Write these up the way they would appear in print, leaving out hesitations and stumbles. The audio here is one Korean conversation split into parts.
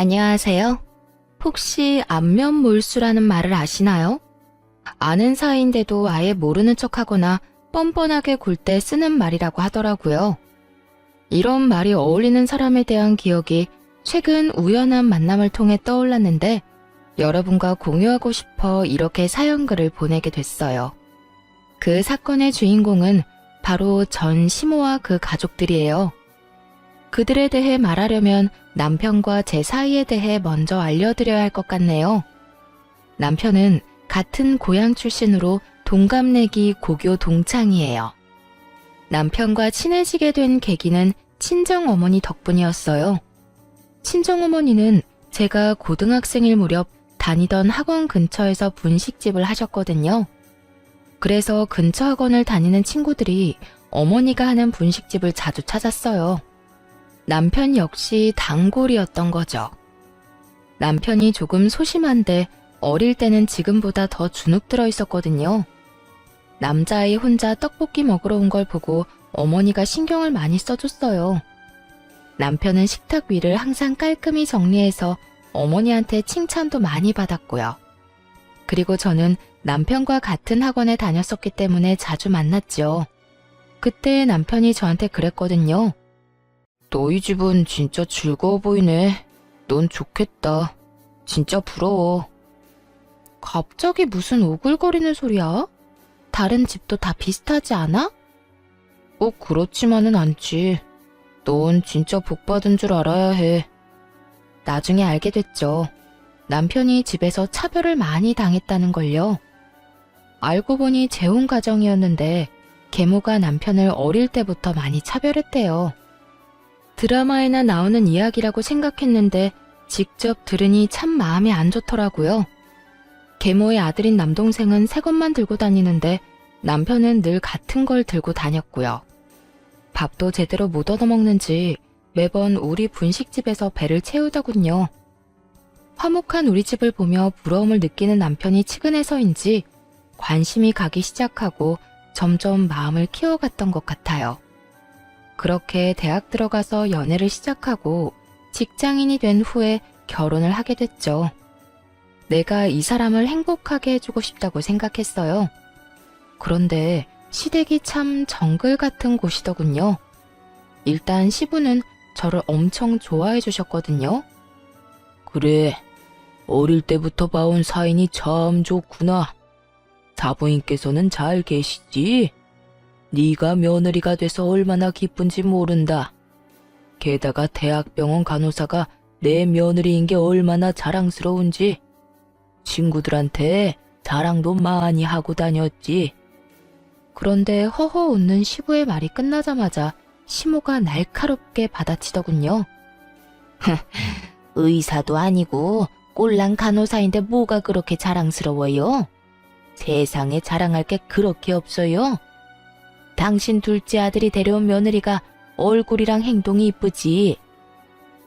안녕하세요. 혹시 안면몰수라는 말을 아시나요? 아는 사이인데도 아예 모르는 척하거나 뻔뻔하게 굴 때 쓰는 말이라고 하더라고요. 이런 말이 어울리는 사람에 대한 기억이 최근 우연한 만남을 통해 떠올랐는데 여러분과 공유하고 싶어 이렇게 사연글을 보내게 됐어요. 그 사건의 주인공은 바로 전 시모와 그 가족들이에요. 그들에 대해 말하려면 남편과 제 사이에 대해 먼저 알려드려야 할 것 같네요. 남편은 같은 고향 출신으로 동갑내기 고교 동창이에요. 남편과 친해지게 된 계기는 친정어머니 덕분이었어요. 친정어머니는 제가 고등학생일 무렵 다니던 학원 근처에서 분식집을 하셨거든요. 그래서 근처 학원을 다니는 친구들이 어머니가 하는 분식집을 자주 찾았어요. 남편 역시 단골이었던 거죠. 남편이 조금 소심한데 어릴 때는 지금보다 더 주눅 들어 있었거든요. 남자아이 혼자 떡볶이 먹으러 온 걸 보고 어머니가 신경을 많이 써줬어요. 남편은 식탁 위를 항상 깔끔히 정리해서 어머니한테 칭찬도 많이 받았고요. 그리고 저는 남편과 같은 학원에 다녔었기 때문에 자주 만났죠. 그때 남편이 저한테 그랬거든요. 너희 집은 진짜 즐거워 보이네. 넌 좋겠다. 진짜 부러워. 갑자기 무슨 오글거리는 소리야? 다른 집도 다 비슷하지 않아? 꼭 그렇지만은 않지. 넌 진짜 복 받은 줄 알아야 해. 나중에 알게 됐죠. 남편이 집에서 차별을 많이 당했다는 걸요. 알고 보니 재혼 가정이었는데 계모가 남편을 어릴 때부터 많이 차별했대요. 드라마에나 나오는 이야기라고 생각했는데 직접 들으니 참 마음이 안 좋더라고요. 계모의 아들인 남동생은 새 것만 들고 다니는데 남편은 늘 같은 걸 들고 다녔고요. 밥도 제대로 못 얻어먹는지 매번 우리 분식집에서 배를 채우더군요. 화목한 우리 집을 보며 부러움을 느끼는 남편이 측은해서인지 관심이 가기 시작하고 점점 마음을 키워갔던 것 같아요. 그렇게 대학 들어가서 연애를 시작하고 직장인이 된 후에 결혼을 하게 됐죠. 내가 이 사람을 행복하게 해주고 싶다고 생각했어요. 그런데 시댁이 참 정글 같은 곳이더군요. 일단 시부는 저를 엄청 좋아해 주셨거든요. 그래, 어릴 때부터 봐온 사인이 참 좋구나. 사부인께서는 잘 계시지? 네가 며느리가 돼서 얼마나 기쁜지 모른다. 게다가 대학병원 간호사가 내 며느리인 게 얼마나 자랑스러운지 친구들한테 자랑도 많이 하고 다녔지. 그런데 허허 웃는 시부의 말이 끝나자마자 시모가 날카롭게 받아치더군요. 의사도 아니고 꼴랑 간호사인데 뭐가 그렇게 자랑스러워요? 세상에 자랑할 게 그렇게 없어요. 당신 둘째 아들이 데려온 며느리가 얼굴이랑 행동이 이쁘지.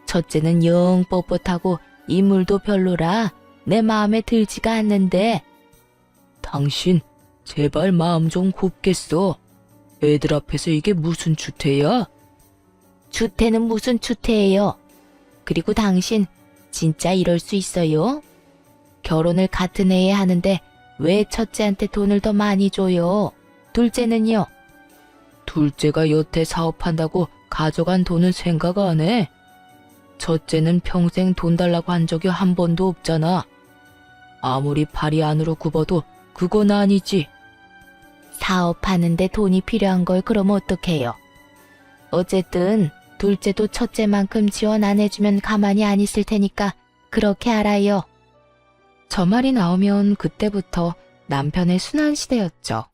첫째는 영 뻣뻣하고 인물도 별로라 내 마음에 들지가 않는데. 당신 제발 마음 좀 곱겠어. 애들 앞에서 이게 무슨 추태야? 추태는 무슨 추태예요. 그리고 당신 진짜 이럴 수 있어요? 결혼을 같은 해에 하는데 왜 첫째한테 돈을 더 많이 줘요? 둘째는요? 둘째가 여태 사업한다고 가져간 돈은 생각 안 해. 첫째는 평생 돈 달라고 한 적이 한 번도 없잖아. 아무리 발이 안으로 굽어도 그건 아니지. 사업하는데 돈이 필요한 걸 그럼 어떡해요? 어쨌든 둘째도 첫째만큼 지원 안 해주면 가만히 안 있을 테니까 그렇게 알아요. 저 말이 나오면 그때부터 남편의 순환 시대였죠.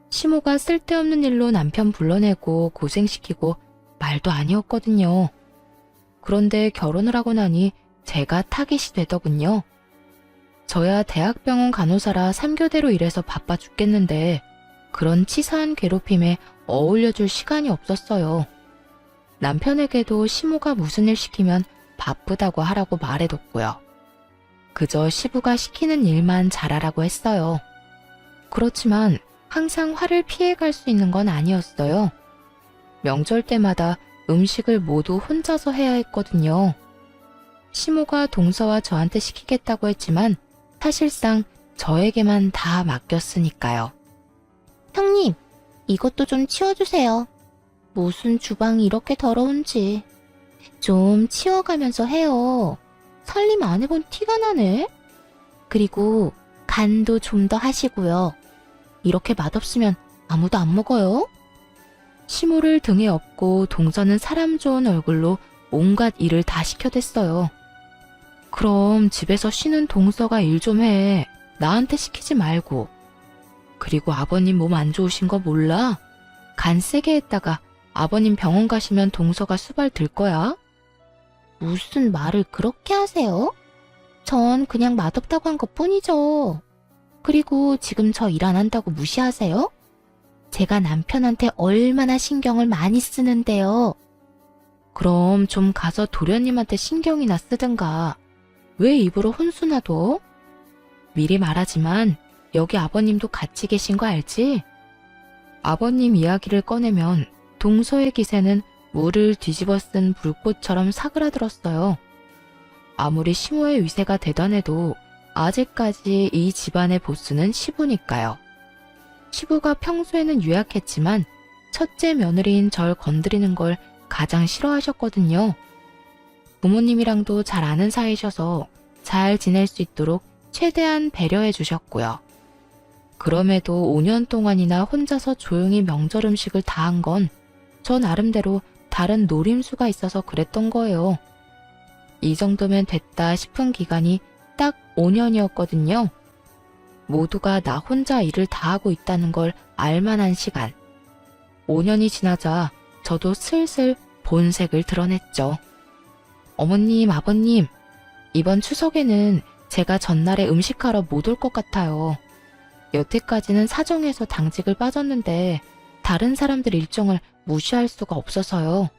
시모가 쓸데없는 일로 남편 불러내고 고생시키고 말도 아니었거든요. 그런데 결혼을 하고 나니 제가 타깃이 되더군요. 저야 대학병원 간호사라 3교대로 일해서 바빠 죽겠는데 그런 치사한 괴롭힘에 어울려줄 시간이 없었어요. 남편에게도 시모가 무슨 일 시키면 바쁘다고 하라고 말해뒀고요. 그저 시부가 시키는 일만 잘하라고 했어요. 그렇지만 항상 화를 피해갈 수 있는 건 아니었어요. 명절 때마다 음식을 모두 혼자서 해야 했거든요. 시모가 동서와 저한테 시키겠다고 했지만 사실상 저에게만 다 맡겼으니까요. 형님, 이것도 좀 치워주세요. 무슨 주방이 이렇게 더러운지. 좀 치워가면서 해요. 살림 안 해본 티가 나네. 그리고 간도 좀 더 하시고요. 이렇게 맛없으면 아무도 안 먹어요. 시모를 등에 업고 동서는 사람 좋은 얼굴로 온갖 일을 다 시켜댔어요. 그럼 집에서 쉬는 동서가 일 좀 해. 나한테 시키지 말고. 그리고 아버님 몸 안 좋으신 거 몰라? 간 세게 했다가 아버님 병원 가시면 동서가 수발 들 거야. 무슨 말을 그렇게 하세요? 전 그냥 맛없다고 한 것뿐이죠. 그리고 지금 저 일 안 한다고 무시하세요? 제가 남편한테 얼마나 신경을 많이 쓰는데요. 그럼 좀 가서 도련님한테 신경이나 쓰든가. 왜 입으로 혼수나 둬? 미리 말하지만 여기 아버님도 같이 계신 거 알지? 아버님 이야기를 꺼내면 동서의 기세는 물을 뒤집어 쓴 불꽃처럼 사그라들었어요. 아무리 시모의 위세가 대단해도 아직까지 이 집안의 보스는 시부니까요. 시부가 평소에는 유약했지만 첫째 며느리인 절 건드리는 걸 가장 싫어하셨거든요. 부모님이랑도 잘 아는 사이셔서 잘 지낼 수 있도록 최대한 배려해 주셨고요. 그럼에도 5년 동안이나 혼자서 조용히 명절 음식을 다 한 건 저 나름대로 다른 노림수가 있어서 그랬던 거예요. 이 정도면 됐다 싶은 기간이 딱 5년이었거든요. 모두가 나 혼자 일을 다 하고 있다는 걸 알만한 시간. 5년이 지나자 저도 슬슬 본색을 드러냈죠. 어머님, 아버님, 이번 추석에는 제가 전날에 음식하러 못 올 것 같아요. 여태까지는 사정해서 당직을 빠졌는데 다른 사람들 일정을 무시할 수가 없어서요.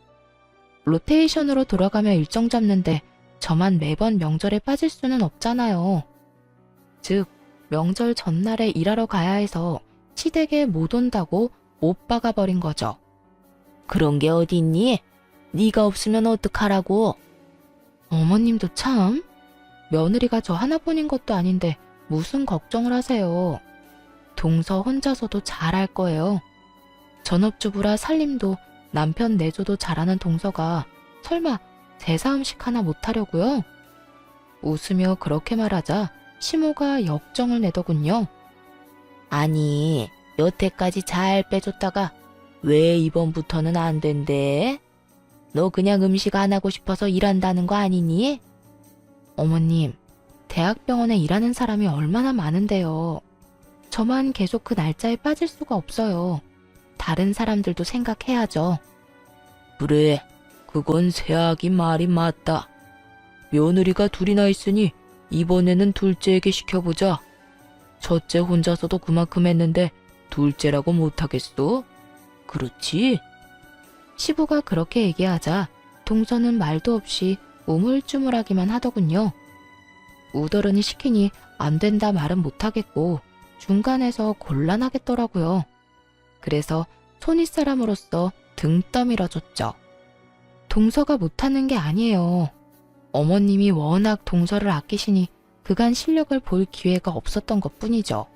로테이션으로 돌아가며 일정 잡는데 저만 매번 명절에 빠질 수는 없잖아요. 즉, 명절 전날에 일하러 가야 해서 시댁에 못 온다고 못 박아버린 거죠. 그런 게 어딨니? 네가 없으면 어떡하라고? 어머님도 참, 며느리가 저 하나뿐인 것도 아닌데 무슨 걱정을 하세요. 동서 혼자서도 잘할 거예요. 전업주부라 살림도 남편 내조도 잘하는 동서가 설마 제사 음식 하나 못하려고요? 웃으며 그렇게 말하자 시모가 역정을 내더군요. 아니, 여태까지 잘 빼줬다가 왜 이번부터는 안 된대? 너 그냥 음식 안 하고 싶어서 일한다는 거 아니니? 어머님, 대학병원에 일하는 사람이 얼마나 많은데요. 저만 계속 그 날짜에 빠질 수가 없어요. 다른 사람들도 생각해야죠. 그래, 그건 새아기 말이 맞다. 며느리가 둘이나 있으니 이번에는 둘째에게 시켜보자. 첫째 혼자서도 그만큼 했는데 둘째라고 못하겠어? 그렇지? 시부가 그렇게 얘기하자 동서는 말도 없이 우물쭈물하기만 하더군요. 우더러니 시키니 안 된다 말은 못하겠고 중간에서 곤란하겠더라고요. 그래서 손윗사람으로서 등 떠밀어줬죠. 동서가 못하는 게 아니에요. 어머님이 워낙 동서를 아끼시니 그간 실력을 볼 기회가 없었던 것뿐이죠.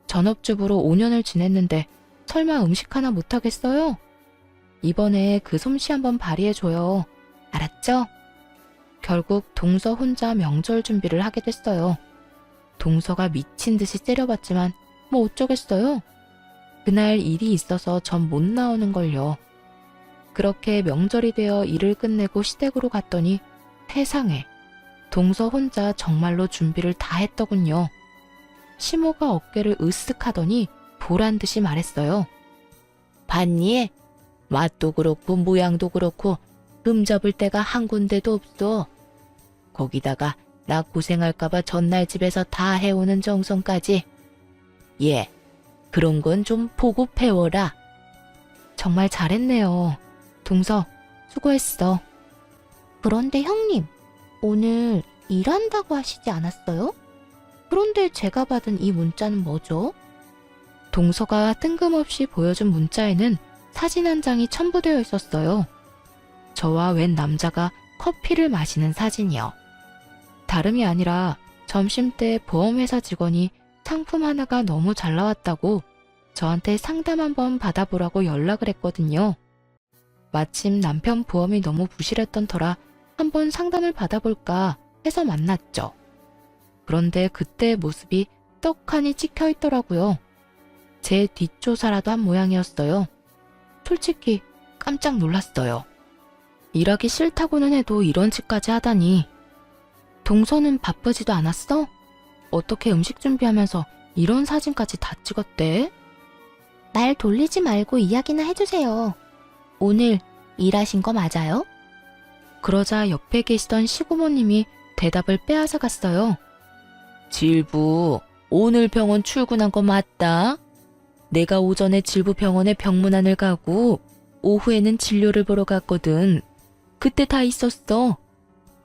전업주부로 5년을 지냈는데 설마 음식 하나 못하겠어요? 이번에 그 솜씨 한번 발휘해줘요. 알았죠? 결국 동서 혼자 명절 준비를 하게 됐어요. 동서가 미친 듯이 째려봤지만 뭐 어쩌겠어요? 그날 일이 있어서 전 못 나오는 걸요. 그렇게 명절이 되어 일을 끝내고 시댁으로 갔더니 세상에 동서 혼자 정말로 준비를 다 했더군요. 시모가 어깨를 으쓱하더니 보란듯이 말했어요. 봤니? 맛도 그렇고 모양도 그렇고 금 잡을 데가 한 군데도 없어. 거기다가 나 고생할까봐 전날 집에서 다 해오는 정성까지. 예, 그런 건 좀 보고 배워라. 정말 잘했네요. 동서, 수고했어. 그런데 형님, 오늘 일한다고 하시지 않았어요? 그런데 제가 받은 이 문자는 뭐죠? 동서가 뜬금없이 보여준 문자에는 사진 한 장이 첨부되어 있었어요. 저와 웬 남자가 커피를 마시는 사진이요. 다름이 아니라 점심때 보험회사 직원이 상품 하나가 너무 잘 나왔다고 저한테 상담 한번 받아보라고 연락을 했거든요. 마침 남편 보험이 너무 부실했던 터라 한번 상담을 받아볼까 해서 만났죠. 그런데 그때의 모습이 떡하니 찍혀 있더라고요. 제 뒷조사라도 한 모양이었어요. 솔직히 깜짝 놀랐어요. 일하기 싫다고는 해도 이런 짓까지 하다니. 동서는 바쁘지도 않았어? 어떻게 음식 준비하면서 이런 사진까지 다 찍었대? 말 돌리지 말고 이야기나 해주세요. 오늘 일하신 거 맞아요? 그러자 옆에 계시던 시고모님이 대답을 빼앗아 갔어요. 질부, 오늘 병원 출근한 거 맞다? 내가 오전에 질부 병원에 병문안을 가고 오후에는 진료를 보러 갔거든. 그때 다 있었어.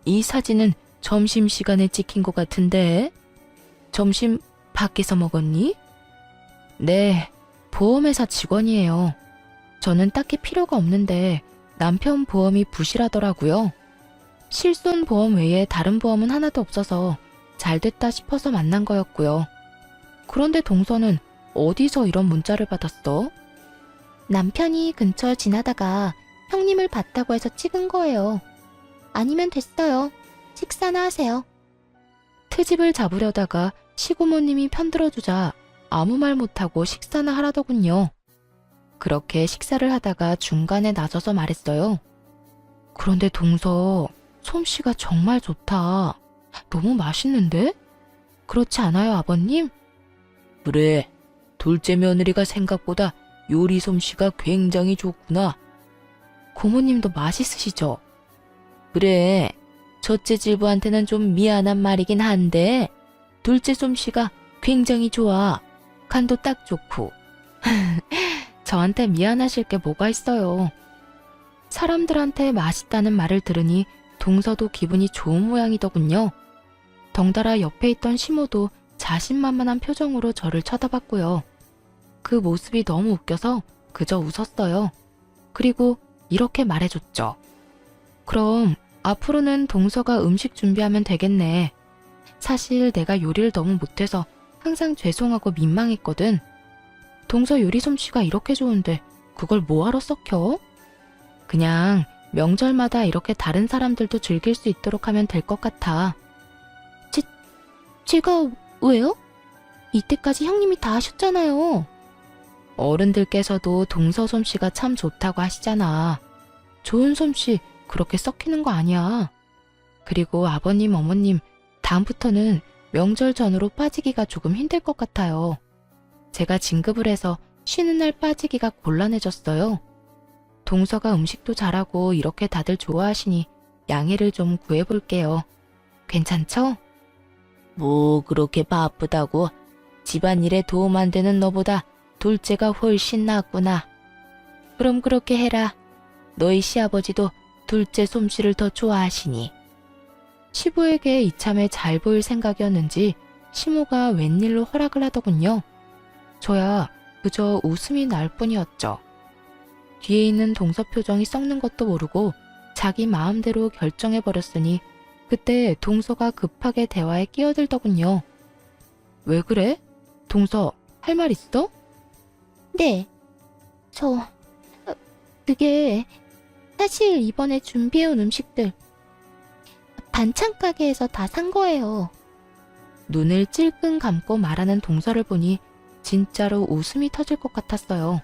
이 사진은 점심시간에 찍힌 것 같은데. 점심 밖에서 먹었니? 네, 보험회사 직원이에요. 저는 딱히 필요가 없는데 남편 보험이 부실하더라고요. 실손보험 외에 다른 보험은 하나도 없어서 잘 됐다 싶어서 만난 거였고요. 그런데 동서는 어디서 이런 문자를 받았어? 남편이 근처 지나다가 형님을 봤다고 해서 찍은 거예요. 아니면 됐어요. 식사나 하세요. 트집을 잡으려다가 시고모님이 편들어주자 아무 말 못하고 식사나 하라더군요. 그렇게 식사를 하다가 중간에 나서서 말했어요. 그런데 동서, 솜씨가 정말 좋다. 너무 맛있는데? 그렇지 않아요, 아버님? 그래, 둘째 며느리가 생각보다 요리 솜씨가 굉장히 좋구나. 고모님도 맛있으시죠? 그래, 첫째 질부한테는 좀 미안한 말이긴 한데 둘째 솜씨가 굉장히 좋아. 간도 딱 좋고. 저한테 미안하실 게 뭐가 있어요. 사람들한테 맛있다는 말을 들으니 동서도 기분이 좋은 모양이더군요. 덩달아 옆에 있던 시모도 자신만만한 표정으로 저를 쳐다봤고요. 그 모습이 너무 웃겨서 그저 웃었어요. 그리고 이렇게 말해줬죠. 그럼 앞으로는 동서가 음식 준비하면 되겠네. 사실 내가 요리를 너무 못해서 항상 죄송하고 민망했거든. 동서 요리 솜씨가 이렇게 좋은데 그걸 뭐하러 썩혀? 그냥 명절마다 이렇게 다른 사람들도 즐길 수 있도록 하면 될 것 같아. 제가 왜요? 이때까지 형님이 다 하셨잖아요. 어른들께서도 동서 솜씨가 참 좋다고 하시잖아. 좋은 솜씨 그렇게 썩히는 거 아니야. 그리고 아버님, 어머님, 다음부터는 명절 전후로 빠지기가 조금 힘들 것 같아요. 제가 진급을 해서 쉬는 날 빠지기가 곤란해졌어요. 동서가 음식도 잘하고 이렇게 다들 좋아하시니 양해를 좀 구해볼게요. 괜찮죠? 뭐 그렇게 바쁘다고. 집안일에 도움 안 되는 너보다 둘째가 훨씬 낫구나. 그럼 그렇게 해라. 너희 시아버지도 둘째 솜씨를 더 좋아하시니. 시부에게 이참에 잘 보일 생각이었는지 시모가 웬일로 허락을 하더군요. 저야 그저 웃음이 날 뿐이었죠. 뒤에 있는 동서 표정이 썩는 것도 모르고 자기 마음대로 결정해버렸으니 그때 동서가 급하게 대화에 끼어들더군요. 왜 그래? 동서, 할 말 있어? 네. 그게 사실 이번에 준비해온 음식들 반찬 가게에서 다 산 거예요. 눈을 찔끔 감고 말하는 동서를 보니 진짜로 웃음이 터질 것 같았어요.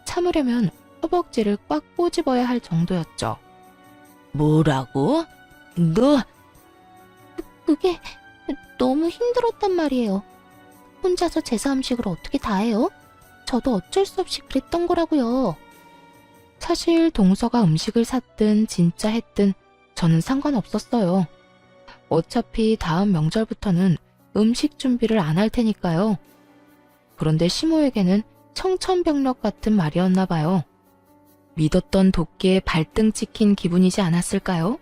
참으려면 허벅지를 꽉 꼬집어야 할 정도였죠. 뭐라고? 너? 그게 너무 힘들었단 말이에요. 혼자서 제사 음식을 어떻게 다 해요? 저도 어쩔 수 없이 그랬던 거라고요. 사실 동서가 음식을 샀든 진짜 했든 저는 상관없었어요. 어차피 다음 명절부터는 음식 준비를 안 할 테니까요. 그런데 시모에게는 청천벽력 같은 말이었나 봐요. 믿었던 도끼에 발등 찍힌 기분이지 않았을까요?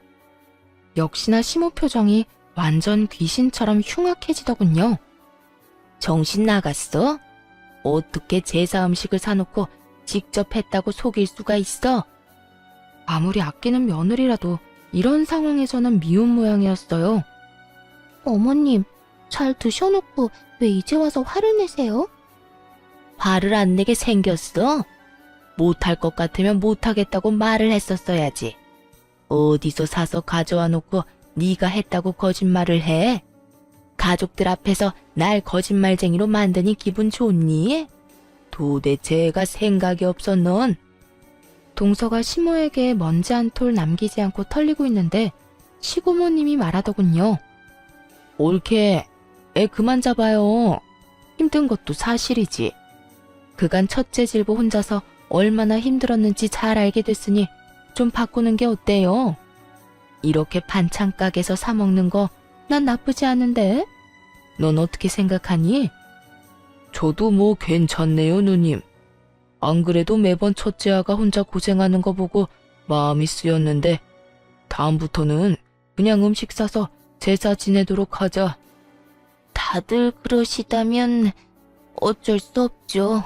역시나 시모 표정이 완전 귀신처럼 흉악해지더군요. 정신 나갔어? 어떻게 제사 음식을 사놓고 직접 했다고 속일 수가 있어? 아무리 아끼는 며느리라도 이런 상황에서는 미운 모양이었어요. 어머님, 잘 드셔놓고 왜 이제 와서 화를 내세요? 화를 안 내게 생겼어? 못할 것 같으면 못하겠다고 말을 했었어야지. 어디서 사서 가져와 놓고 네가 했다고 거짓말을 해? 가족들 앞에서 날 거짓말쟁이로 만드니 기분 좋니? 도대체 애가 생각이 없어 넌? 동서가 시모에게 먼지 한 톨 남기지 않고 털리고 있는데 시고모님이 말하더군요. 옳게 애 그만 잡아요. 힘든 것도 사실이지. 그간 첫째 질보 혼자서 얼마나 힘들었는지 잘 알게 됐으니 좀 바꾸는 게 어때요? 이렇게 반찬 가게에서 사 먹는 거 난 나쁘지 않은데? 넌 어떻게 생각하니? 저도 뭐 괜찮네요, 누님. 안 그래도 매번 첫째 아가 혼자 고생하는 거 보고 마음이 쓰였는데 다음부터는 그냥 음식 사서 제사 지내도록 하자. 다들 그러시다면 어쩔 수 없죠.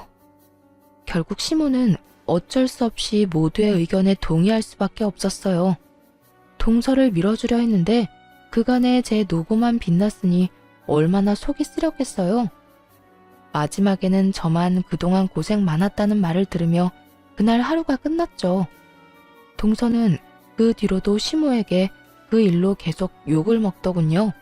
결국 시모는 어쩔 수 없이 모두의 의견에 동의할 수밖에 없었어요. 동서를 밀어주려 했는데 그간의 제 노고만 빛났으니 얼마나 속이 쓰렸겠어요. 마지막에는 저만 그동안 고생 많았다는 말을 들으며 그날 하루가 끝났죠. 동서는 그 뒤로도 시모에게 그 일로 계속 욕을 먹더군요.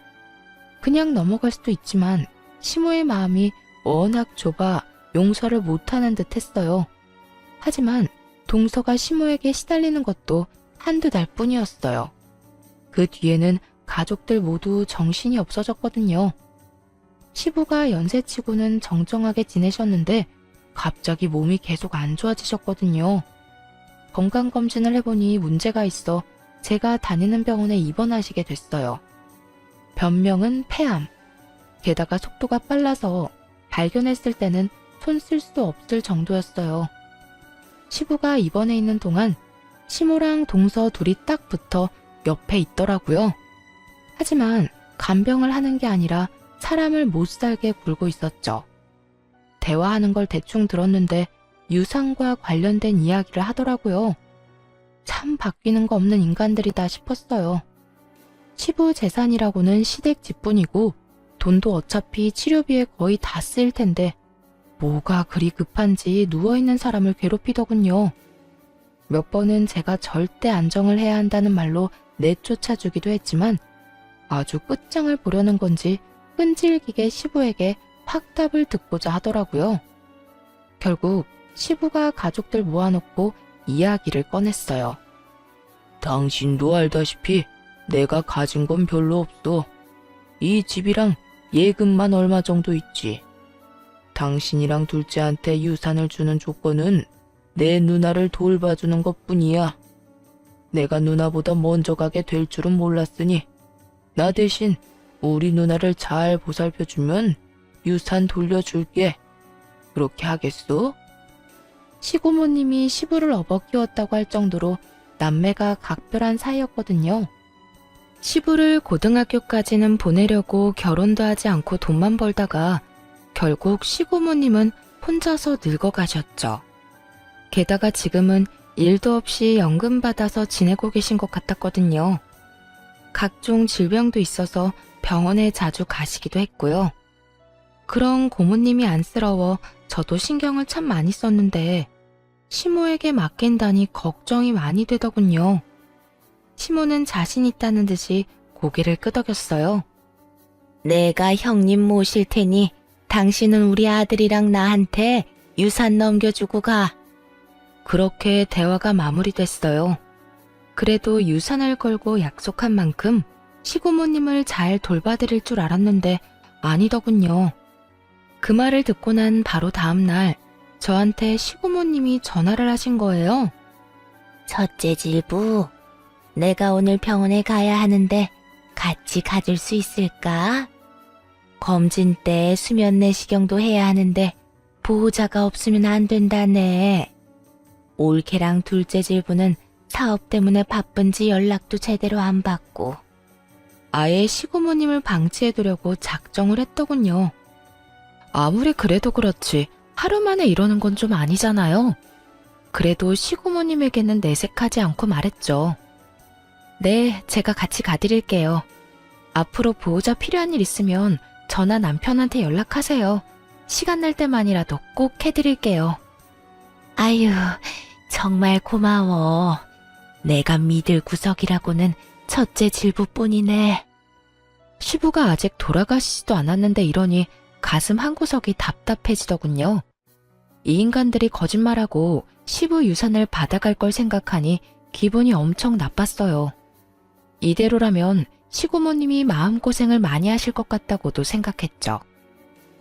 그냥 넘어갈 수도 있지만 시모의 마음이 워낙 좁아 용서를 못하는 듯 했어요. 하지만 동서가 시모에게 시달리는 것도 한두 달 뿐이었어요. 그 뒤에는 가족들 모두 정신이 없어졌거든요. 시부가 연세치고는 정정하게 지내셨는데 갑자기 몸이 계속 안 좋아지셨거든요. 건강검진을 해보니 문제가 있어 제가 다니는 병원에 입원하시게 됐어요. 변명은 폐암. 게다가 속도가 빨라서 발견했을 때는 손 쓸 수 없을 정도였어요. 시부가 입원해 있는 동안 시모랑 동서 둘이 딱 붙어 옆에 있더라고요. 하지만 간병을 하는 게 아니라 사람을 못 살게 굴고 있었죠. 대화하는 걸 대충 들었는데 유산과 관련된 이야기를 하더라고요. 참 바뀌는 거 없는 인간들이다 싶었어요. 시부 재산이라고는 시댁 집뿐이고 돈도 어차피 치료비에 거의 다 쓰일 텐데 뭐가 그리 급한지 누워있는 사람을 괴롭히더군요. 몇 번은 제가 절대 안정을 해야 한다는 말로 내쫓아주기도 했지만 아주 끝장을 보려는 건지 끈질기게 시부에게 확답을 듣고자 하더라고요. 결국 시부가 가족들 모아놓고 이야기를 꺼냈어요. 당신도 알다시피 내가 가진 건 별로 없어. 이 집이랑 예금만 얼마 정도 있지. 당신이랑 둘째한테 유산을 주는 조건은 내 누나를 돌봐주는 것뿐이야. 내가 누나보다 먼저 가게 될 줄은 몰랐으니 나 대신 우리 누나를 잘 보살펴주면 유산 돌려줄게. 그렇게 하겠소? 시고모님이 시부를 업어 키웠다고 할 정도로 남매가 각별한 사이였거든요. 시부를 고등학교까지는 보내려고 결혼도 하지 않고 돈만 벌다가 결국 시고모님은 혼자서 늙어가셨죠. 게다가 지금은 일도 없이 연금 받아서 지내고 계신 것 같았거든요. 각종 질병도 있어서 병원에 자주 가시기도 했고요. 그런 고모님이 안쓰러워 저도 신경을 참 많이 썼는데 시모에게 맡긴다니 걱정이 많이 되더군요. 시모는 자신 있다는 듯이 고개를 끄덕였어요. 내가 형님 모실 테니 당신은 우리 아들이랑 나한테 유산 넘겨주고 가. 그렇게 대화가 마무리됐어요. 그래도 유산을 걸고 약속한 만큼 시고모님을 잘 돌봐드릴 줄 알았는데 아니더군요. 그 말을 듣고 난 바로 다음 날 저한테 시고모님이 전화를 하신 거예요. 첫째 질부, 내가 오늘 병원에 가야 하는데 같이 가줄 수 있을까? 검진 때 수면 내시경도 해야 하는데 보호자가 없으면 안 된다네. 올케랑 둘째 질부는 사업 때문에 바쁜지 연락도 제대로 안 받고. 아예 시고모님을 방치해두려고 작정을 했더군요. 아무리 그래도 그렇지 하루 만에 이러는 건 좀 아니잖아요. 그래도 시고모님에게는 내색하지 않고 말했죠. 네, 제가 같이 가드릴게요. 앞으로 보호자 필요한 일 있으면 저나 남편한테 연락하세요. 시간 날 때만이라도 꼭 해드릴게요. 아유, 정말 고마워. 내가 믿을 구석이라고는 첫째 질부뿐이네. 시부가 아직 돌아가시지도 않았는데 이러니 가슴 한구석이 답답해지더군요. 이 인간들이 거짓말하고 시부 유산을 받아갈 걸 생각하니 기분이 엄청 나빴어요. 이대로라면 시고모님이 마음고생을 많이 하실 것 같다고도 생각했죠.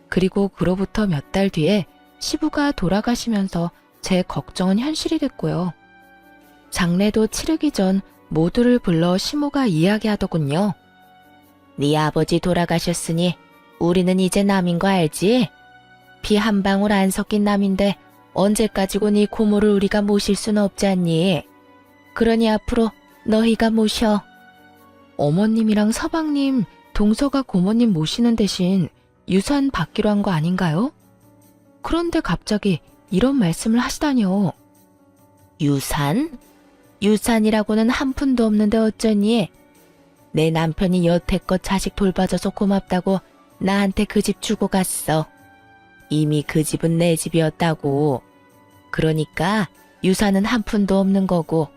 그리고 그로부터 몇 달 뒤에 시부가 돌아가시면서 제 걱정은 현실이 됐고요. 장례도 치르기 전 모두를 불러 시모가 이야기하더군요. 네 아버지 돌아가셨으니 우리는 이제 남인 거 알지? 피 한 방울 안 섞인 남인데 언제까지고 네 고모를 우리가 모실 수는 없지 않니? 그러니 앞으로 너희가 모셔. 어머님이랑 서방님, 동서가 고모님 모시는 대신 유산 받기로 한 거 아닌가요? 그런데 갑자기 이런 말씀을 하시다니요. 유산? 유산이라고는 한 푼도 없는데 어쩌니? 내 남편이 여태껏 자식 돌봐줘서 고맙다고 나한테 그 집 주고 갔어. 이미 그 집은 내 집이었다고. 그러니까 유산은 한 푼도 없는 거고.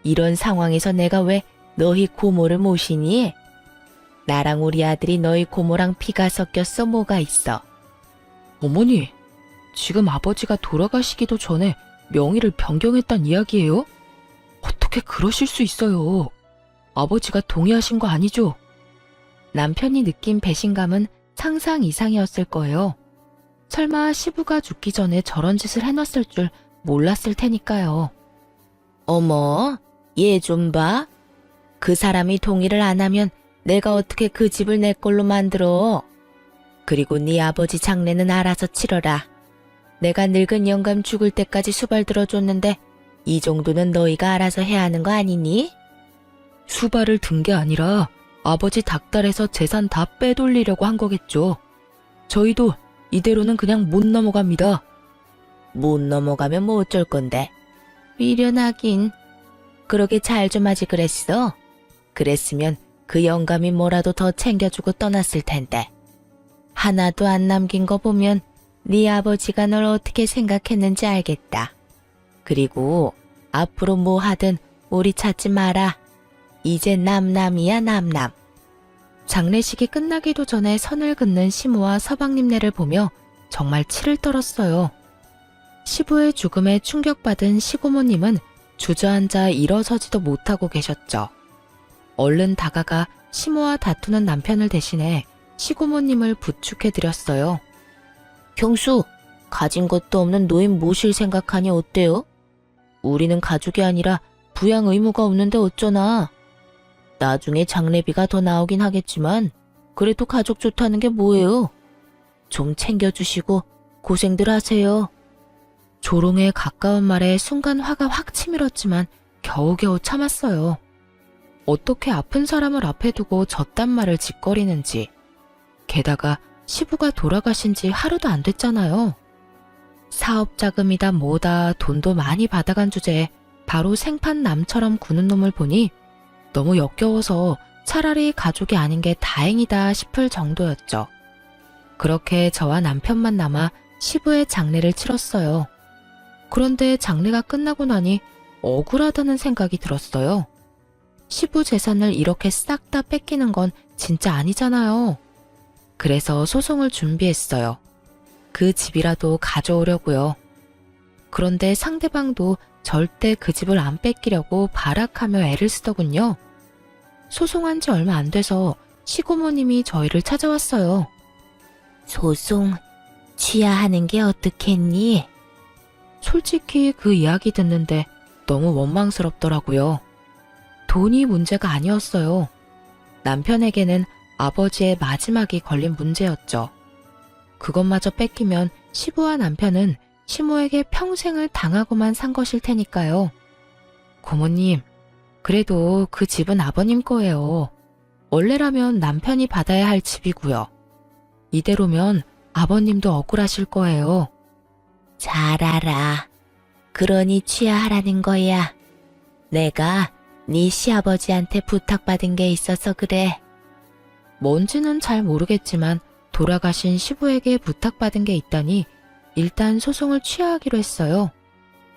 이런 상황에서 내가 왜 너희 고모를 모시니? 나랑 우리 아들이 너희 고모랑 피가 섞였어 뭐가 있어? 어머니, 지금 아버지가 돌아가시기도 전에 명의를 변경했단 이야기예요? 어떻게 그러실 수 있어요? 아버지가 동의하신 거 아니죠? 남편이 느낀 배신감은 상상 이상이었을 거예요. 설마 시부가 죽기 전에 저런 짓을 해놨을 줄 몰랐을 테니까요. 어머, 얘 좀 봐. 그 사람이 동의를 안 하면 내가 어떻게 그 집을 내 걸로 만들어. 그리고 네 아버지 장례는 알아서 치러라. 내가 늙은 영감 죽을 때까지 수발 들어줬는데 이 정도는 너희가 알아서 해야 하는 거 아니니? 수발을 든 게 아니라 아버지 닥달해서 재산 다 빼돌리려고 한 거겠죠. 저희도 이대로는 그냥 못 넘어갑니다. 못 넘어가면 뭐 어쩔 건데. 미련하긴. 그러게 잘 좀 하지 그랬어. 그랬으면 그 영감이 뭐라도 더 챙겨주고 떠났을 텐데. 하나도 안 남긴 거 보면 네 아버지가 널 어떻게 생각했는지 알겠다. 그리고 앞으로 뭐 하든 우리 찾지 마라. 이제 남남이야 남남. 장례식이 끝나기도 전에 선을 긋는 시모와 서방님네를 보며 정말 치를 떨었어요. 시부의 죽음에 충격받은 시고모님은 주저앉아 일어서지도 못하고 계셨죠. 얼른 다가가 시모와 다투는 남편을 대신해 시고모님을 부축해드렸어요. 경수, 가진 것도 없는 노인 모실 생각하니 어때요? 우리는 가족이 아니라 부양 의무가 없는데 어쩌나. 나중에 장례비가 더 나오긴 하겠지만 그래도 가족 좋다는 게 뭐예요? 좀 챙겨주시고 고생들 하세요. 조롱에 가까운 말에 순간 화가 확 치밀었지만 겨우겨우 참았어요. 어떻게 아픈 사람을 앞에 두고 저딴 말을 짓거리는지. 게다가 시부가 돌아가신 지 하루도 안 됐잖아요. 사업 자금이다 뭐다 돈도 많이 받아간 주제에 바로 생판 남처럼 구는 놈을 보니 너무 역겨워서 차라리 가족이 아닌 게 다행이다 싶을 정도였죠. 그렇게 저와 남편만 남아 시부의 장례를 치렀어요. 그런데 장례가 끝나고 나니 억울하다는 생각이 들었어요. 시부 재산을 이렇게 싹 다 뺏기는 건 진짜 아니잖아요. 그래서 소송을 준비했어요. 그 집이라도 가져오려고요. 그런데 상대방도 절대 그 집을 안 뺏기려고 발악하며 애를 쓰더군요. 소송한 지 얼마 안 돼서 시고모님이 저희를 찾아왔어요. 소송 취하하는 게 어떻겠니? 솔직히 그 이야기 듣는데 너무 원망스럽더라고요. 돈이 문제가 아니었어요. 남편에게는 아버지의 마지막이 걸린 문제였죠. 그것마저 뺏기면 시부와 남편은 시모에게 평생을 당하고만 산 것일 테니까요. 고모님, 그래도 그 집은 아버님 거예요. 원래라면 남편이 받아야 할 집이고요. 이대로면 아버님도 억울하실 거예요. 잘 알아. 그러니 취하하라는 거야. 내가 네 시아버지한테 부탁받은 게 있어서 그래. 뭔지는 잘 모르겠지만 돌아가신 시부에게 부탁받은 게 있다니 일단 소송을 취하하기로 했어요.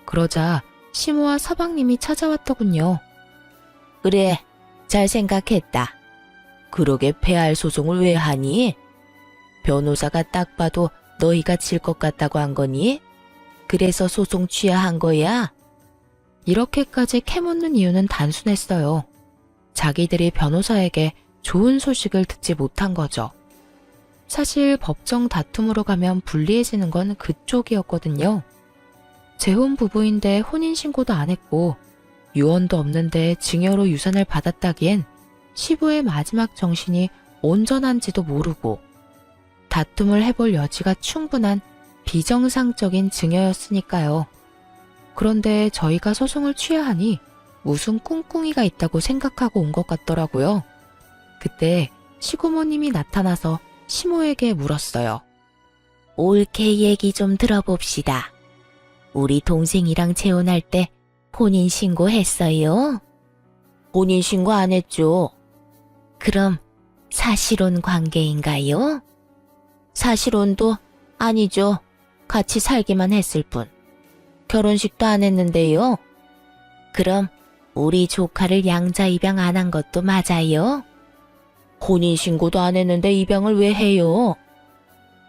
그러자 시모와 서방님이 찾아왔더군요. 그래, 잘 생각했다. 그러게 폐할 소송을 왜 하니? 변호사가 딱 봐도 너희가 질 것 같다고 한 거니? 그래서 소송 취하한 거야? 이렇게까지 캐묻는 이유는 단순했어요. 자기들이 변호사에게 좋은 소식을 듣지 못한 거죠. 사실 법정 다툼으로 가면 불리해지는 건 그쪽이었거든요. 재혼 부부인데 혼인신고도 안 했고 유언도 없는데 증여로 유산을 받았다기엔 시부의 마지막 정신이 온전한지도 모르고 다툼을 해볼 여지가 충분한 비정상적인 증여였으니까요. 그런데 저희가 소송을 취하하니 무슨 꿍꿍이가 있다고 생각하고 온 것 같더라고요. 그때 시고모님이 나타나서 시모에게 물었어요. 옳게 얘기 좀 들어봅시다. 우리 동생이랑 재혼할 때 혼인신고했어요? 혼인신고 안 했죠. 그럼 사실혼 관계인가요? 사실혼도 아니죠. 같이 살기만 했을 뿐. 결혼식도 안 했는데요. 그럼 우리 조카를 양자 입양 안 한 것도 맞아요? 혼인신고도 안 했는데 입양을 왜 해요?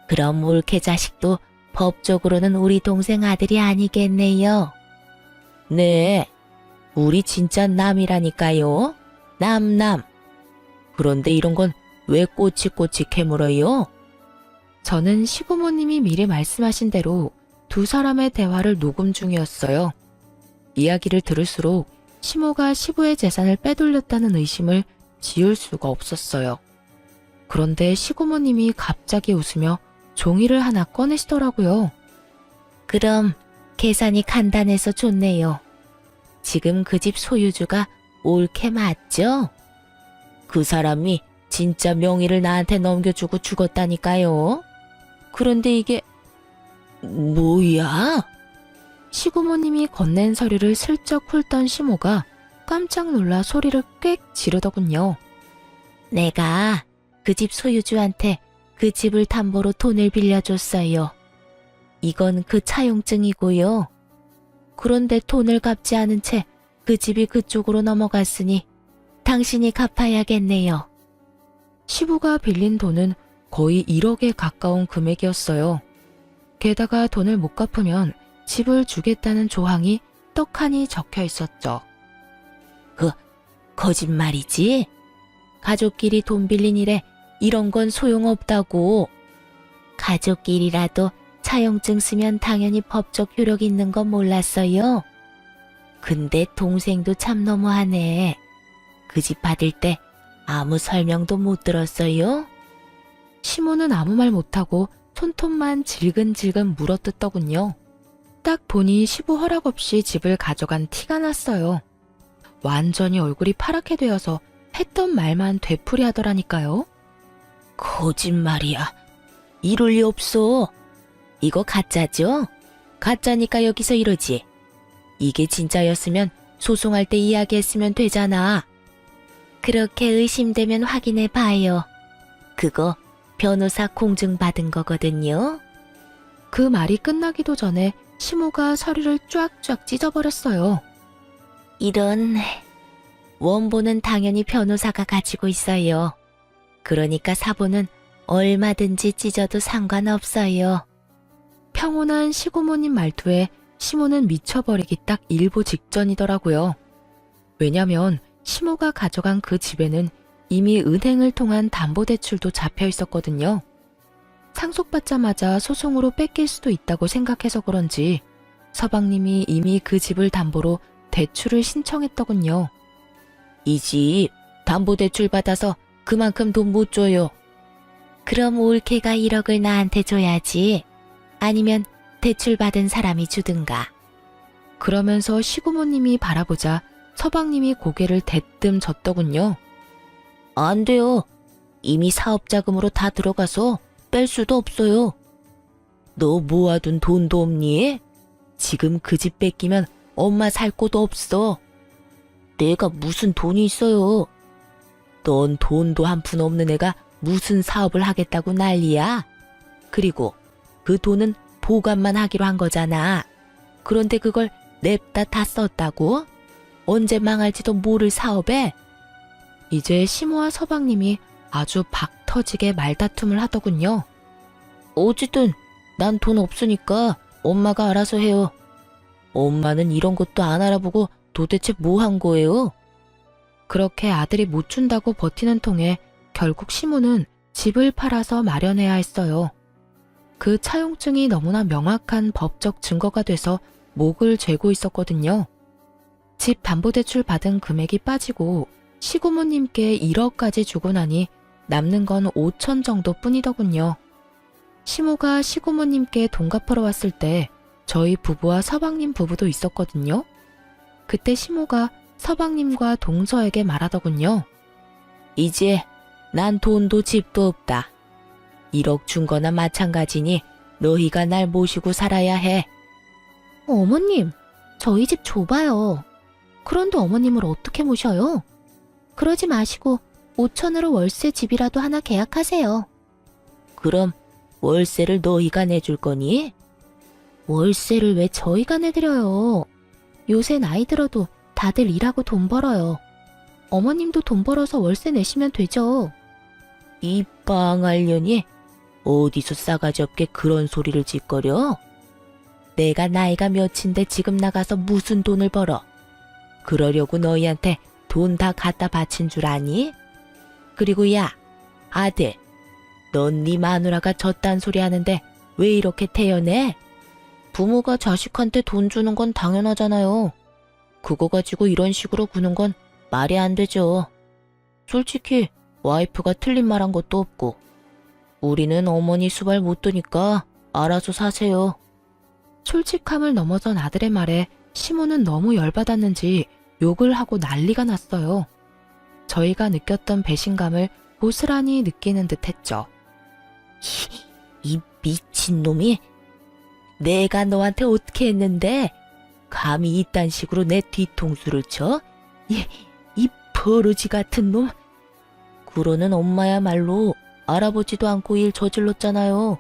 그럼 올케 자식도 법적으로는 우리 동생 아들이 아니겠네요. 네, 우리 진짜 남이라니까요. 남. 그런데 이런 건 왜 꼬치꼬치 캐물어요? 저는 시고모님이 미리 말씀하신 대로 두 사람의 대화를 녹음 중이었어요. 이야기를 들을수록 시모가 시부의 재산을 빼돌렸다는 의심을 지울 수가 없었어요. 그런데 시고모님이 갑자기 웃으며 종이를 하나 꺼내시더라고요. 그럼 계산이 간단해서 좋네요. 지금 그 집 소유주가 올케 맞죠? 그 사람이 진짜 명의를 나한테 넘겨주고 죽었다니까요. 그런데 이게 뭐야? 시고모님이 건넨 서류를 슬쩍 훑던 시모가 깜짝 놀라 소리를 꽥 지르더군요. 내가 그 집 소유주한테 그 집을 담보로 돈을 빌려줬어요. 이건 그 차용증이고요. 그런데 돈을 갚지 않은 채 그 집이 그쪽으로 넘어갔으니 당신이 갚아야겠네요. 시부가 빌린 돈은 거의 1억에 가까운 금액이었어요. 게다가 돈을 못 갚으면 집을 주겠다는 조항이 떡하니 적혀 있었죠. 거짓말이지? 가족끼리 돈 빌린 일에 이런 건 소용없다고. 가족끼리라도 차용증 쓰면 당연히 법적 효력 있는 건 몰랐어요. 근데 동생도 참 너무하네. 그 집 받을 때 아무 설명도 못 들었어요? 시모는 아무 말 못하고 손톱만 질근질근 물어뜯더군요. 딱 보니 시부 허락 없이 집을 가져간 티가 났어요. 완전히 얼굴이 파랗게 되어서 했던 말만 되풀이하더라니까요. 거짓말이야. 이럴 리 없어. 이거 가짜죠? 가짜니까 여기서 이러지. 이게 진짜였으면 소송할 때 이야기했으면 되잖아. 그렇게 의심되면 확인해 봐요. 그거 변호사 공증받은 거거든요. 그 말이 끝나기도 전에 시모가 서류를 쫙쫙 찢어버렸어요. 이런, 원본은 당연히 변호사가 가지고 있어요. 그러니까 사본은 얼마든지 찢어도 상관없어요. 평온한 시고모님 말투에 시모는 미쳐버리기 딱 일보 직전이더라고요. 왜냐면 시모가 가져간 그 집에는 이미 은행을 통한 담보대출도 잡혀 있었거든요. 상속받자마자 소송으로 뺏길 수도 있다고 생각해서 그런지 서방님이 이미 그 집을 담보로 대출을 신청했더군요. 이 집 담보대출 받아서 그만큼 돈 못 줘요. 그럼 올케가 1억을 나한테 줘야지. 아니면 대출 받은 사람이 주든가. 그러면서 시고모님이 바라보자 서방님이 고개를 대뜸 젓더군요. 안 돼요. 이미 사업자금으로 다 들어가서 뺄 수도 없어요. 너 모아둔 돈도 없니? 지금 그 집 뺏기면 엄마 살 곳도 없어. 내가 무슨 돈이 있어요. 넌 돈도 한 푼 없는 애가 무슨 사업을 하겠다고 난리야. 그리고 그 돈은 보관만 하기로 한 거잖아. 그런데 그걸 냅다 다 썼다고? 언제 망할지도 모를 사업에? 이제 시모와 서방님이 아주 박 터지게 말다툼을 하더군요. 어쨌든 난 돈 없으니까 엄마가 알아서 해요. 엄마는 이런 것도 안 알아보고 도대체 뭐 한 거예요? 그렇게 아들이 못 준다고 버티는 통에 결국 시모는 집을 팔아서 마련해야 했어요. 그 차용증이 너무나 명확한 법적 증거가 돼서 목을 죄고 있었거든요. 집 담보대출 받은 금액이 빠지고 시부모님께 1억까지 주고 나니 남는 건 5천 정도 뿐이더군요. 시모가 시부모님께 돈 갚으러 왔을 때 저희 부부와 서방님 부부도 있었거든요. 그때 시모가 서방님과 동서에게 말하더군요. 이제 난 돈도 집도 없다. 1억 준 거나 마찬가지니 너희가 날 모시고 살아야 해. 어머님, 저희 집 좁아요. 그런데 어머님을 어떻게 모셔요? 그러지 마시고 5천으로 월세 집이라도 하나 계약하세요. 그럼 월세를 너희가 내줄 거니? 월세를 왜 저희가 내드려요? 요새 나이 들어도 다들 일하고 돈 벌어요. 어머님도 돈 벌어서 월세 내시면 되죠. 이 빵알년이 어디서 싸가지 없게 그런 소리를 짓거려? 내가 나이가 몇인데 지금 나가서 무슨 돈을 벌어? 그러려고 너희한테 돈 다 갖다 바친 줄 아니? 그리고 야, 아들, 넌 네 마누라가 졌단 소리 하는데 왜 이렇게 태연해? 부모가 자식한테 돈 주는 건 당연하잖아요. 그거 가지고 이런 식으로 구는 건 말이 안 되죠. 솔직히 와이프가 틀린 말 한 것도 없고 우리는 어머니 수발 못 두니까 알아서 사세요. 솔직함을 넘어선 아들의 말에 시모는 너무 열받았는지 욕을 하고 난리가 났어요. 저희가 느꼈던 배신감을 고스란히 느끼는 듯 했죠. 이 미친놈이 내가 너한테 어떻게 했는데 감히 이딴 식으로 내 뒤통수를 쳐? 이 버러지 같은 놈. 그러는 엄마야말로 알아보지도 않고 일 저질렀잖아요.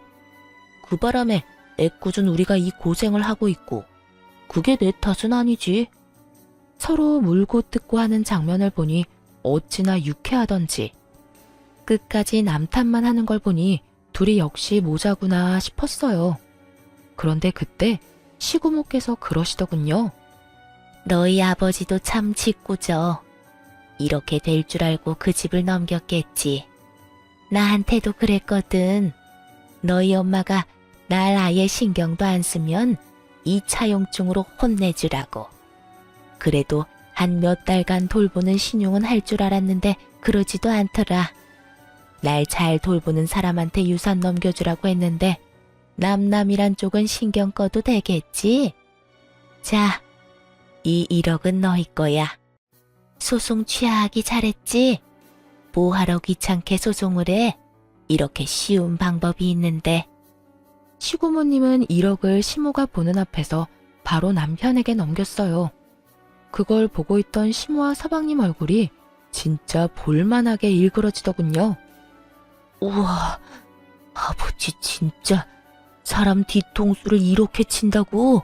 그 바람에 애꿎은 우리가 이 고생을 하고 있고 그게 내 탓은 아니지. 서로 물고 뜯고 하는 장면을 보니 어찌나 유쾌하던지 끝까지 남 탓만 하는 걸 보니 둘이 역시 모자구나 싶었어요. 그런데 그때 시구모께서 그러시더군요. 너희 아버지도 참 짓궂어. 이렇게 될 줄 알고 그 집을 넘겼겠지. 나한테도 그랬거든. 너희 엄마가 날 아예 신경도 안 쓰면 이 차용증으로 혼내주라고. 그래도 한 몇 달간 돌보는 신용은 할 줄 알았는데 그러지도 않더라. 날 잘 돌보는 사람한테 유산 넘겨주라고 했는데 남남이란 쪽은 신경 꺼도 되겠지? 자, 이 1억은 너희 거야. 소송 취하하기 잘했지? 뭐하러 귀찮게 소송을 해? 이렇게 쉬운 방법이 있는데. 시구모님은 1억을 시모가 보는 앞에서 바로 남편에게 넘겼어요. 그걸 보고 있던 시모와 서방님 얼굴이 진짜 볼만하게 일그러지더군요. 우와, 아버지 진짜 사람 뒤통수를 이렇게 친다고?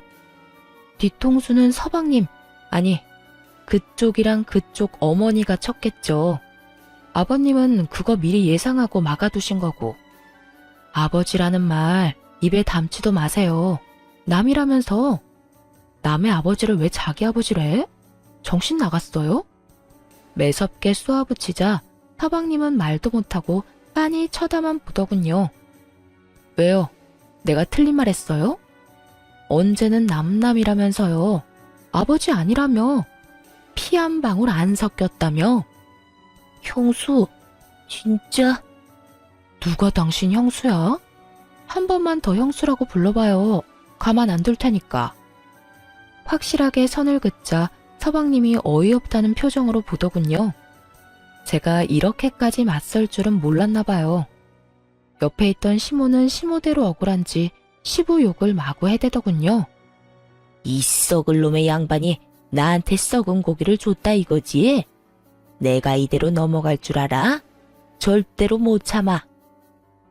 뒤통수는 서방님, 아니 그쪽이랑 그쪽 어머니가 쳤겠죠. 아버님은 그거 미리 예상하고 막아두신 거고. 아버지라는 말 입에 담지도 마세요. 남이라면서. 남의 아버지를 왜 자기 아버지래? 정신 나갔어요? 매섭게 쏘아붙이자 서방님은 말도 못하고 빤히 쳐다만 보더군요. 왜요? 내가 틀린 말 했어요? 언제는 남남이라면서요. 아버지 아니라며. 피 한 방울 안 섞였다며. 형수, 진짜? 누가 당신 형수야? 한 번만 더 형수라고 불러봐요. 가만 안 둘 테니까. 확실하게 선을 긋자 서방님이 어이없다는 표정으로 보더군요. 제가 이렇게까지 맞설 줄은 몰랐나 봐요. 옆에 있던 시모는 시모대로 억울한지 시부 욕을 마구 해대더군요. 이 썩을 놈의 양반이 나한테 썩은 고기를 줬다 이거지? 내가 이대로 넘어갈 줄 알아? 절대로 못 참아.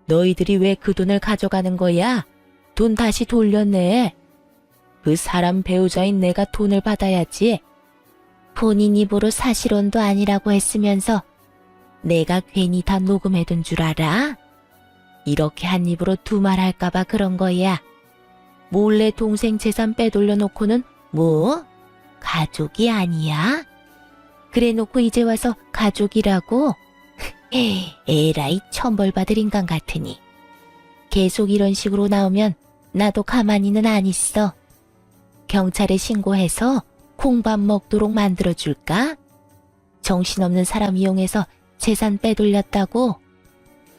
너희들이 왜 그 돈을 가져가는 거야? 돈 다시 돌려내. 그 사람 배우자인 내가 돈을 받아야지. 본인 입으로 사실혼도 아니라고 했으면서 내가 괜히 다 녹음해둔 줄 알아? 이렇게 한 입으로 두 말 할까봐 그런 거야. 몰래 동생 재산 빼돌려 놓고는 뭐? 가족이 아니야? 그래 놓고 이제 와서 가족이라고? 에라이 천벌받을 인간 같으니. 계속 이런 식으로 나오면 나도 가만히는 안 있어. 경찰에 신고해서 콩밥 먹도록 만들어줄까? 정신없는 사람 이용해서 재산 빼돌렸다고?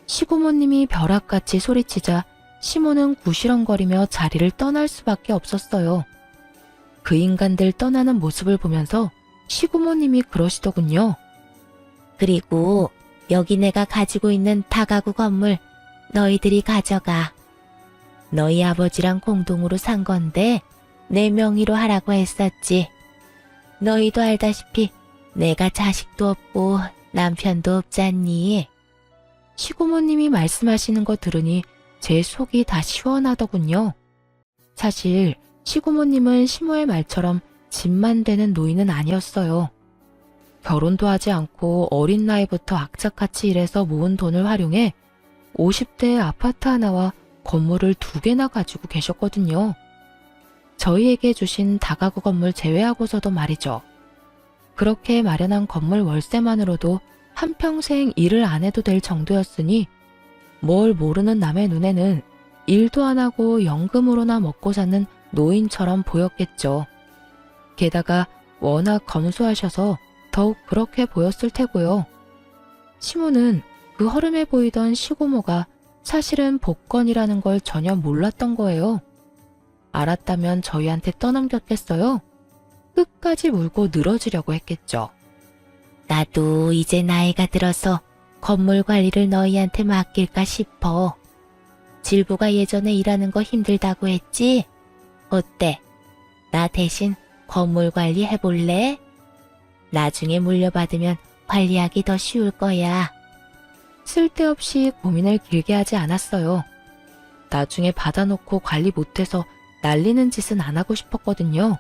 시고모님이 벼락같이 소리치자 시모는 구시렁거리며 자리를 떠날 수밖에 없었어요. 그 인간들 떠나는 모습을 보면서 시고모님이 그러시더군요. 그리고 여기 내가 가지고 있는 다가구 건물 너희들이 가져가. 너희 아버지랑 공동으로 산 건데 내 명의로 하라고 했었지. 너희도 알다시피 내가 자식도 없고 남편도 없잖니. 시고모님이 말씀하시는 거 들으니 제 속이 다 시원하더군요. 사실 시고모님은 시모의 말처럼 집만 되는 노인은 아니었어요. 결혼도 하지 않고 어린 나이부터 악착같이 일해서 모은 돈을 활용해 50대의 아파트 하나와 건물을 2개나 가지고 계셨거든요. 저희에게 주신 다가구 건물 제외하고서도 말이죠. 그렇게 마련한 건물 월세만으로도 한평생 일을 안 해도 될 정도였으니 뭘 모르는 남의 눈에는 일도 안 하고 연금으로나 먹고 사는 노인처럼 보였겠죠. 게다가 워낙 검소하셔서 더욱 그렇게 보였을 테고요. 시모는 그 허름해 보이던 시고모가 사실은 복권이라는 걸 전혀 몰랐던 거예요. 알았다면 저희한테 떠넘겼겠어요? 끝까지 물고 늘어지려고 했겠죠. 나도 이제 나이가 들어서 건물 관리를 너희한테 맡길까 싶어. 질부가 예전에 일하는 거 힘들다고 했지? 어때? 나 대신 건물 관리 해볼래? 나중에 물려받으면 관리하기 더 쉬울 거야. 쓸데없이 고민을 길게 하지 않았어요. 나중에 받아놓고 관리 못해서 날리는 짓은 안 하고 싶었거든요.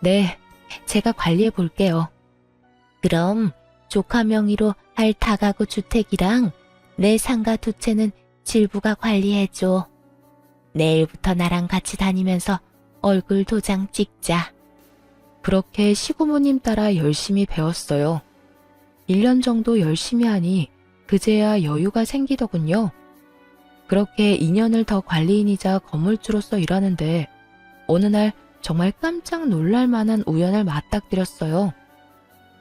네, 제가 관리해 볼게요. 그럼 조카 명의로 할 다가구 주택이랑 내 상가 2채는 질부가 관리해줘. 내일부터 나랑 같이 다니면서 얼굴 도장 찍자. 그렇게 시고모님 따라 열심히 배웠어요. 1년 정도 열심히 하니 그제야 여유가 생기더군요. 그렇게 2년을 더 관리인이자 건물주로서 일하는데 어느 날 정말 깜짝 놀랄 만한 우연을 맞닥뜨렸어요.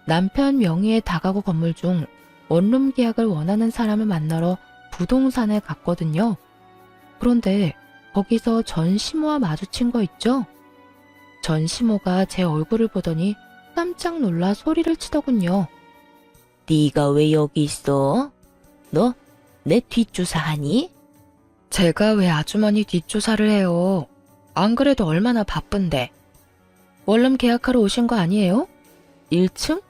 남편 명의의 다가구 건물 중 원룸 계약을 원하는 사람을 만나러 부동산에 갔거든요. 그런데 거기서 전 시모와 마주친 거 있죠? 전 시모가 제 얼굴을 보더니 깜짝 놀라 소리를 치더군요. 네가 왜 여기 있어? 너 내 뒷조사 하니? 제가 왜 아주머니 뒷조사를 해요? 안 그래도 얼마나 바쁜데. 원룸 계약하러 오신 거 아니에요? 1층?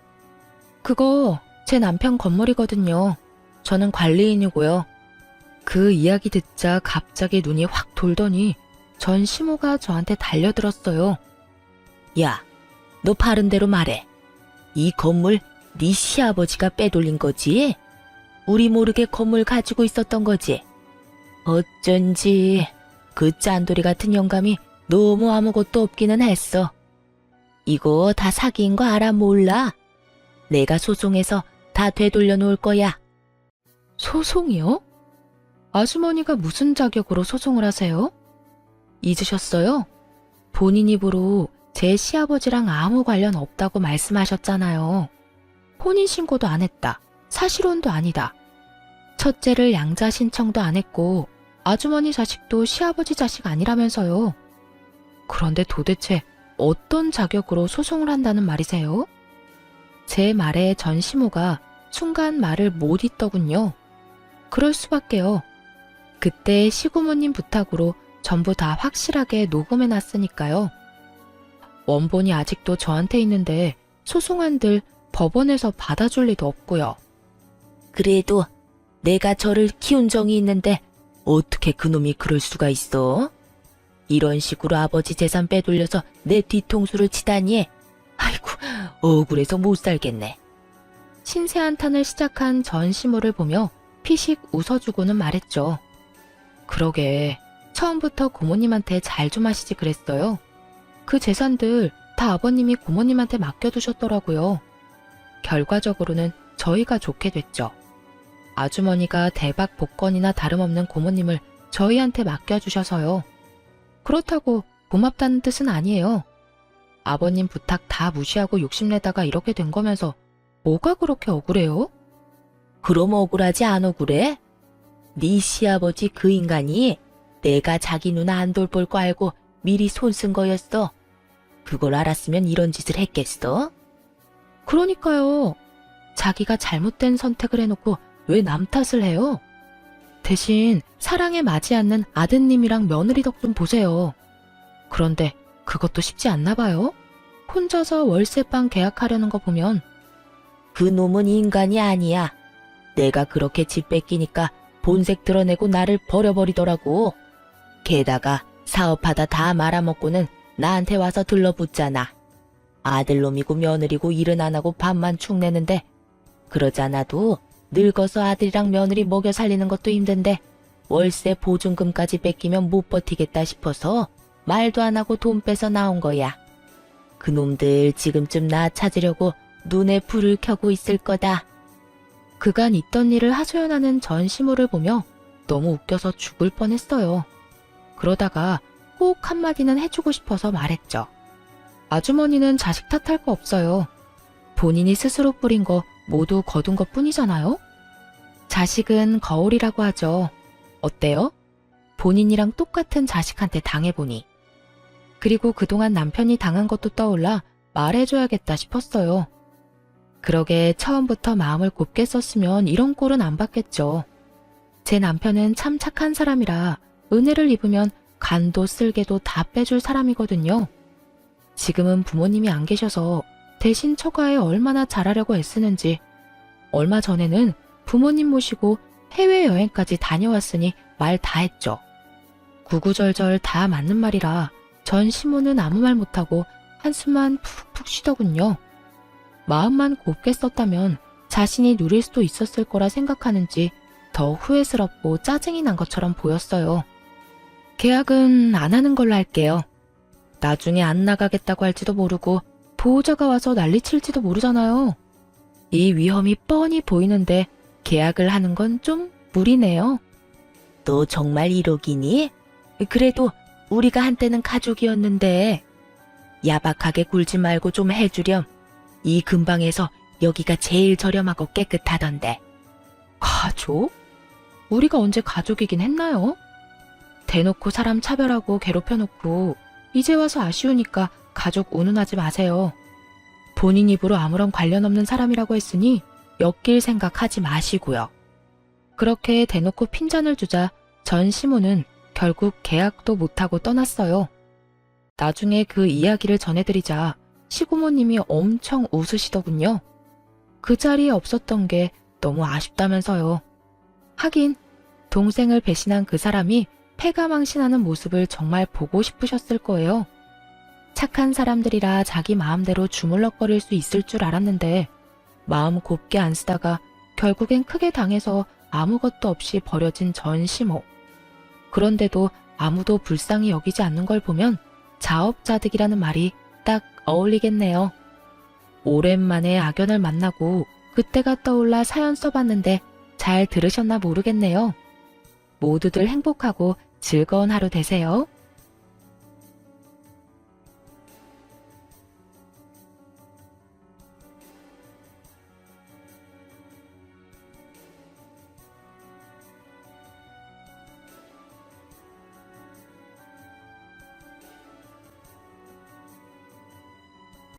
그거 제 남편 건물이거든요. 저는 관리인이고요. 그 이야기 듣자 갑자기 눈이 확 돌더니 전 시모가 저한테 달려들었어요. 야, 너 바른 대로 말해. 이 건물 네 시아버지가 빼돌린 거지? 우리 모르게 건물 가지고 있었던 거지? 어쩐지 그 짠돌이 같은 영감이 너무 아무것도 없기는 했어. 이거 다 사기인 거 알아 몰라? 내가 소송해서 다 되돌려 놓을 거야. 소송이요? 아주머니가 무슨 자격으로 소송을 하세요? 잊으셨어요? 본인 입으로 제 시아버지랑 아무 관련 없다고 말씀하셨잖아요. 혼인신고도 안 했다. 사실혼도 아니다. 첫째를 양자 신청도 안 했고 아주머니 자식도 시아버지 자식 아니라면서요. 그런데 도대체 어떤 자격으로 소송을 한다는 말이세요? 제 말에 전 시모가 순간 말을 못 잇더군요. 그럴 수밖에요. 그때 시고모님 부탁으로 전부 다 확실하게 녹음해놨으니까요. 원본이 아직도 저한테 있는데 소송한들 법원에서 받아줄 리도 없고요. 그래도 내가 저를 키운 정이 있는데 어떻게 그놈이 그럴 수가 있어? 이런 식으로 아버지 재산 빼돌려서 내 뒤통수를 치다니. 아이고, 억울해서 못 살겠네. 신세 한탄을 시작한 전시모를 보며 피식 웃어주고는 말했죠. 그러게, 처음부터 고모님한테 잘 좀 하시지 그랬어요. 그 재산들 다 아버님이 고모님한테 맡겨두셨더라고요. 결과적으로는 저희가 좋게 됐죠. 아주머니가 대박 복권이나 다름없는 고모님을 저희한테 맡겨주셔서요. 그렇다고 고맙다는 뜻은 아니에요. 아버님 부탁 다 무시하고 욕심내다가 이렇게 된 거면서 뭐가 그렇게 억울해요? 그럼 억울하지 안 억울해? 네 시아버지 그 인간이 내가 자기 누나 안 돌볼 거 알고 미리 손 쓴 거였어. 그걸 알았으면 이런 짓을 했겠어? 그러니까요. 자기가 잘못된 선택을 해놓고 왜 남 탓을 해요? 대신 사랑에 맞지 않는 아드님이랑 며느리 덕 좀 보세요. 그런데 그것도 쉽지 않나 봐요. 혼자서 월세방 계약하려는 거 보면. 그 놈은 인간이 아니야. 내가 그렇게 집 뺏기니까 본색 드러내고 나를 버려버리더라고. 게다가 사업하다 다 말아먹고는 나한테 와서 들러붙잖아. 아들놈이고 며느리고 일은 안 하고 밥만 축내는데 그러잖아도 늙어서 아들이랑 며느리 먹여 살리는 것도 힘든데 월세 보증금까지 뺏기면 못 버티겠다 싶어서 말도 안 하고 돈 빼서 나온 거야. 그놈들 지금쯤 나 찾으려고 눈에 불을 켜고 있을 거다. 그간 있던 일을 하소연하는 전시모를 보며 너무 웃겨서 죽을 뻔했어요. 그러다가 꼭 한마디는 해주고 싶어서 말했죠. 아주머니는 자식 탓할 거 없어요. 본인이 스스로 뿌린 거 모두 거둔 것 뿐이잖아요. 자식은 거울이라고 하죠. 어때요? 본인이랑 똑같은 자식한테 당해보니. 그리고 그동안 남편이 당한 것도 떠올라 말해줘야겠다 싶었어요. 그러게 처음부터 마음을 곱게 썼으면 이런 꼴은 안 받겠죠. 제 남편은 참 착한 사람이라 은혜를 입으면 간도 쓸개도 다 빼줄 사람이거든요. 지금은 부모님이 안 계셔서 대신 처가에 얼마나 잘하려고 애쓰는지. 얼마 전에는 부모님 모시고 해외여행까지 다녀왔으니 말 다 했죠. 구구절절 다 맞는 말이라 전 시모는 아무 말 못하고 한숨만 푹푹 쉬더군요. 마음만 곱게 썼다면 자신이 누릴 수도 있었을 거라 생각하는지 더 후회스럽고 짜증이 난 것처럼 보였어요. 계약은 안 하는 걸로 할게요. 나중에 안 나가겠다고 할지도 모르고 보호자가 와서 난리칠지도 모르잖아요. 이 위험이 뻔히 보이는데 계약을 하는 건 좀 무리네요. 너 정말 1억이니? 그래도 우리가 한때는 가족이었는데. 야박하게 굴지 말고 좀 해주렴. 이 근방에서 여기가 제일 저렴하고 깨끗하던데. 가족? 우리가 언제 가족이긴 했나요? 대놓고 사람 차별하고 괴롭혀놓고 이제 와서 아쉬우니까 가족 운운하지 마세요. 본인 입으로 아무런 관련 없는 사람이라고 했으니 엮일 생각하지 마시고요. 그렇게 대놓고 핀잔을 주자 전 시모는 결국 계약도 못하고 떠났어요. 나중에 그 이야기를 전해드리자 시고모님이 엄청 웃으시더군요. 그 자리에 없었던 게 너무 아쉽다면서요. 하긴 동생을 배신한 그 사람이 패가망신하는 모습을 정말 보고 싶으셨을 거예요. 착한 사람들이라 자기 마음대로 주물럭거릴 수 있을 줄 알았는데 마음 곱게 안 쓰다가 결국엔 크게 당해서 아무것도 없이 버려진 전 시모. 그런데도 아무도 불쌍히 여기지 않는 걸 보면 자업자득이라는 말이 딱 어울리겠네요. 오랜만에 악연을 만나고 그때가 떠올라 사연 써봤는데 잘 들으셨나 모르겠네요. 모두들 행복하고 즐거운 하루 되세요.